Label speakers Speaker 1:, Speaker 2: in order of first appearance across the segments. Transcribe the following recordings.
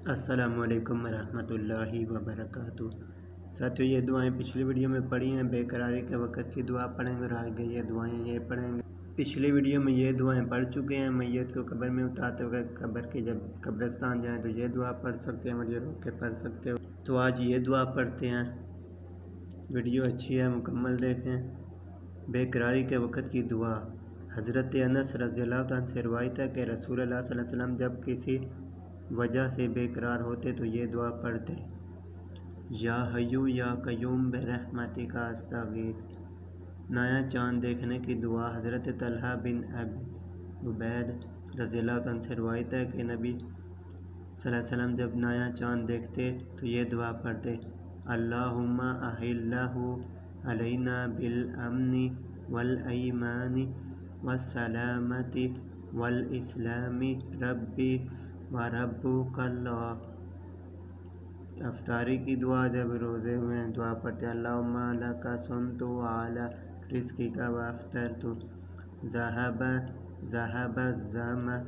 Speaker 1: السلام علیکم ورحمۃ اللہ وبرکاتہ۔ ساتھیو، یہ دعائیں پچھلی ویڈیو میں پڑھی ہیں، بے قراری کے وقت کی دعا پڑھیں گے اور آگے یہ دعائیں یہ پڑھیں گے۔ پچھلی ویڈیو میں یہ دعائیں پڑھ چکے ہیں، میت کو قبر میں اتارتے ہوئے قبر کے جب قبرستان جائیں تو یہ دعا پڑھ سکتے ہیں، ویڈیو روک کے پڑھ سکتے ہو۔ تو آج یہ دعا پڑھتے ہیں، ویڈیو اچھی ہے، مکمل دیکھیں۔ بے قراری کے وقت کی دعا۔ حضرت انس رضی اللہ عنہ سے روایت ہے کہ رسول اللہ صلی اللہ علیہ وسلم جب کسی وجہ سے بے قرار ہوتے تو یہ دعا پڑھتے: یا حیو یا قیوم برحمتک استغیث۔ نیا چاند دیکھنے کی دعا۔ حضرت طلحہ بن ابی عبید رضی اللہ عنہ سے روایت ہے کہ نبی صلی اللہ علیہ وسلم جب نیا چاند دیکھتے تو یہ دعا پڑھتے: اللہم احلہ علینا بالامن والایمان والسلامۃ والاسلام ربی وربک اللہ۔ افطاری کی دعا۔ جب روزے میں دعا پڑھتے: اللہم لک صمت وعلی رزقک وافطرت، ذہب الظمأ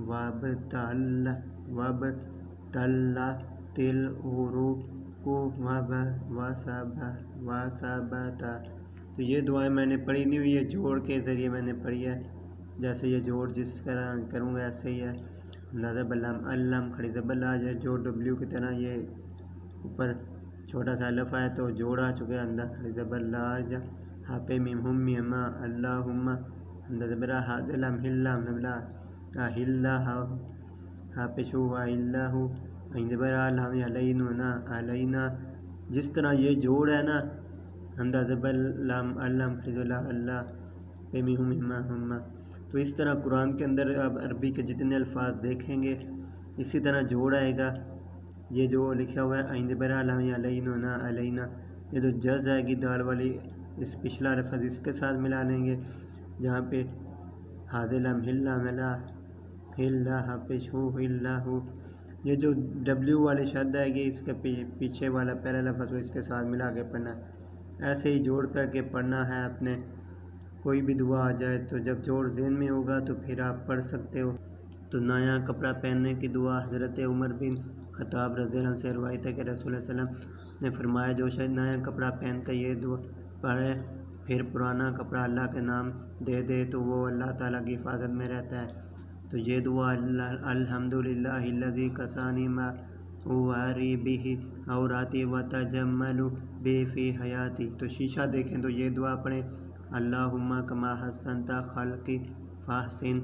Speaker 1: وابتلت العروق وثبت۔ تو یہ دعائیں میں نے پڑھی نہیں ہوئی ہے، جوڑ کے ذریعے میں نے پڑھی ہے، جیسے یہ جوڑ جس طرح کروں گا ایسے ہی ہے۔ حمزہ بلام علم کھڑی زبر آ جائے، جو ڈبلیو کی طرح یہ اوپر چھوٹا سا الف آیا تو جوڑ آ چکے، حمزہ کھڑی زبر لا جا، ہاپے میم ہم میما اللہم، حمزہ زبر ہاد لم ہلا حمزہ اہلہ ہاپے شو اہلہ عین زبر لام علینا علینا۔ جس طرح یہ جوڑ ہے نا، حمزہ زبر لام علم کھڑی زبر اللہ پہ میم ہم میما ہم، تو اس طرح قرآن کے اندر اب عربی کے جتنے الفاظ دیکھیں گے اسی طرح جوڑ آئے گا۔ یہ جو لکھا ہوا ہے عین زبر لام علینا علینا، یہ جو جز آئے گی دال والی، اس پچھلا لفظ اس کے ساتھ ملا لیں گے، جہاں پہ حاضر لم ہلا ملا ہلا پیش ہو ہلا ہو۔ یہ جو ڈبلیو والی شد آئے گی، اس کے پیچھے والا پہلا لفظ اس کے ساتھ ملا کے پڑھنا ہے۔ ایسے ہی جوڑ کر کے پڑھنا ہے اپنے، کوئی بھی دعا آ جائے تو جب جوڑ ذہن میں ہوگا تو پھر آپ پڑھ سکتے ہو۔ تو نیا کپڑا پہننے کی دعا۔ حضرت عمر بن خطاب رضی اللہ عنہ سے روایت ہے کہ رسول اللہ صلی اللہ علیہ وسلم نے فرمایا: جو شخص نیا کپڑا پہن کر یہ دعا پڑھے پھر پرانا کپڑا اللہ کے نام دے دے تو وہ اللہ تعالیٰ کی حفاظت میں رہتا ہے۔ تو یہ دعا: الحمدللہ الذی کسانی ما اواری بہ عوراتی وتجمل بہ فی حیاتی۔ تو شیشہ دیکھیں تو یہ دعا پڑھیں: اللہم کما حسنت خلقی فاحسن